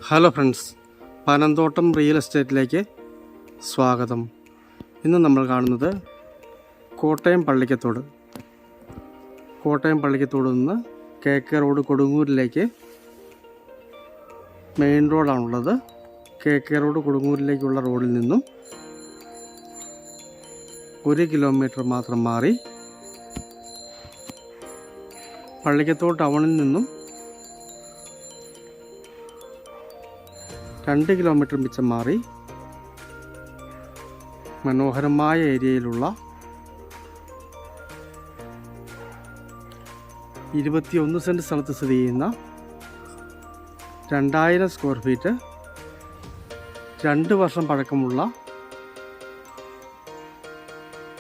Hello friends, Panamthottam real എസ്റ്റേറ്റിലേക്ക് സ്വാഗതം. ഇന്ന് നമ്മൾ കാണുന്നത് കോട്ടയം പള്ളിക്കത്തോട് നിന്ന് KK റോഡ് കൊടുങ്ങൂരിലേക്ക് മെയിൻ റോഡാണുള്ളത്. KK റോഡ് കൊടുങ്ങൂരിലേക്കുള്ള റോഡിൽ നിന്നും 1 കിലോമീറ്റർ മാത്രം മാറി പള്ളിക്കത്തോട് ടൗണിൽ നിന്നും 2 കിലോമീറ്റർ മിച്ചം മാറി മനോഹരമായ ഏരിയയിലുള്ള 21 സെൻറ്റ് സ്ഥലത്ത് സ്ഥിതി ചെയ്യുന്ന 2000 സ്ക്വയർ ഫീറ്റ് 2 വർഷം പഴക്കമുള്ള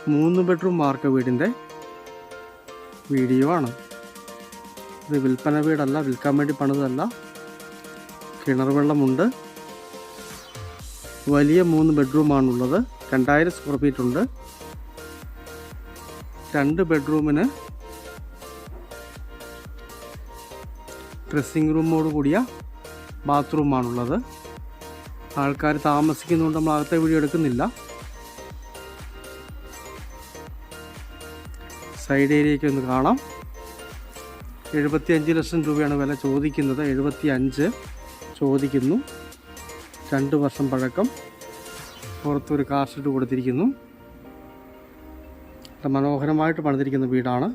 3 ബെഡ്റൂം വാർക്ക വീടിൻ്റെ വീഡിയോ ആണ്. ഇത് വിൽപ്പന വീടല്ല, വിൽക്കാൻ വേണ്ടി പണിതല്ല. കിണർ വെള്ളമുണ്ട്. വലിയ 3 ബെഡ്റൂമാണുള്ളത്. 2000 സ്ക്വയർ ഫീറ്റ് ഉണ്ട്. 2 ബെഡ്റൂമിന് ഡ്രസ്സിംഗ് റൂമോട് കൂടിയ ബാത്റൂമാണുള്ളത്. ആൾക്കാർ താമസിക്കുന്നതുകൊണ്ട് നമ്മൾ അകത്തെ വീഡിയോ എടുക്കുന്നില്ല. സൈഡ് ഏരിയയ്ക്ക് ഒന്ന് കാണാം. 75 ലക്ഷം രൂപയാണ് വില ചോദിക്കുന്നത്. 75 ചോദിക്കുന്നു. 2 വർഷം പഴക്കം. പുറത്തൊരു കാർ ഷെഡ് കൊടുത്തിരിക്കുന്നു. മനോഹരമായിട്ട് പണിതിരിക്കുന്ന വീടാണ്.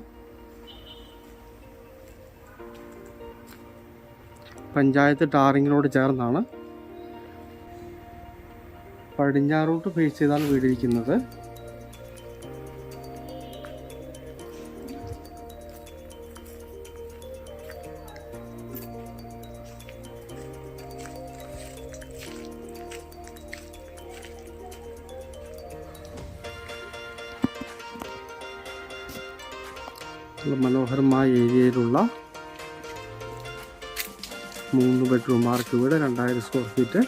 പഞ്ചായത്ത് ടാറിങ്ങിനോട് ചേർന്നാണ്. പടിഞ്ഞാറോട്ട് ഫേസ് ചെയ്താണ് വീടിരിക്കുന്നത്. മനോഹരമായ ഏരിയയിലുള്ള 3 ബെഡ്റൂം വാർക്ക വീട്, 2000 സ്ക്വയർ ഫീറ്റ്.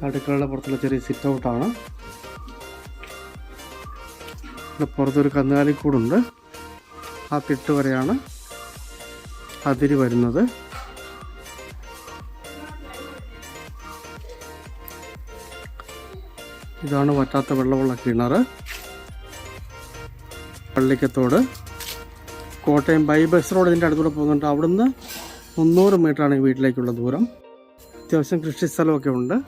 അടുക്കളയുടെ പുറത്തുള്ള ചെറിയ സിറ്റ് ഔട്ടാണ്. പുറത്തൊരു കന്നുകാലിക്കൂടുണ്ട്. ആ തിട്ട് വരെയാണ് അതിര് വരുന്നത്. ഇതാണ് വറ്റാത്ത വെള്ളമുള്ള കിണർ. പള്ളിക്കത്തോട് കോട്ടയം ബൈബസ് റോഡ് ഇതിൻ്റെ അടുത്തൂടെ പോകുന്നുണ്ട്. അവിടുന്ന് 300 മീറ്ററാണ് ഈ വീട്ടിലേക്കുള്ള ദൂരം. അത്യാവശ്യം കൃഷി സ്ഥലമൊക്കെ ഉണ്ട്.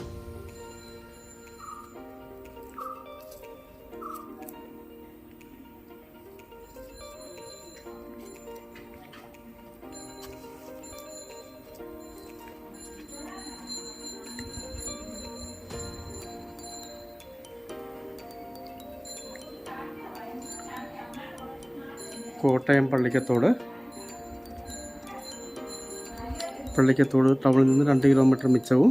കോട്ടയം പള്ളിക്കത്തോട് ടൗണിൽ നിന്ന് 2 കിലോമീറ്റർ മിച്ചവും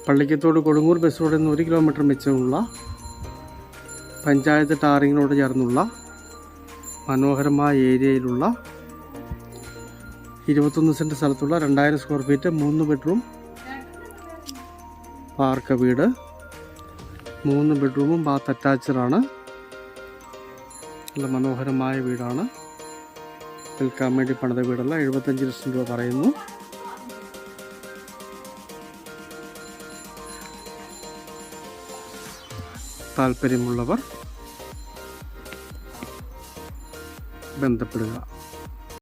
പള്ളിക്കത്തോട് കൊടുങ്ങൂർ ബസ് റോഡിൽ നിന്ന് 1 കിലോമീറ്റർ മിച്ചവുമുള്ള പഞ്ചായത്ത് ടാറിങ്ങിനോട് ചേർന്നുള്ള മനോഹരമായ ഏരിയയിലുള്ള 21 സെൻറ്റ് സ്ഥലത്തുള്ള 2000 സ്ക്വയർ ഫീറ്റ് 3 ബെഡ്റൂം വാർക്ക വീട്. 3 ബെഡ്റൂമും ബാത്ത് അറ്റാച്ചഡാണ്. നല്ല മനോഹരമായ വീടാണ്. വിൽക്കാൻ വേണ്ടി പണിത വീടല്ല. 75 ലക്ഷം രൂപ പറയുന്നു. താല്പര്യമുള്ളവർ ബന്ധപ്പെടുക.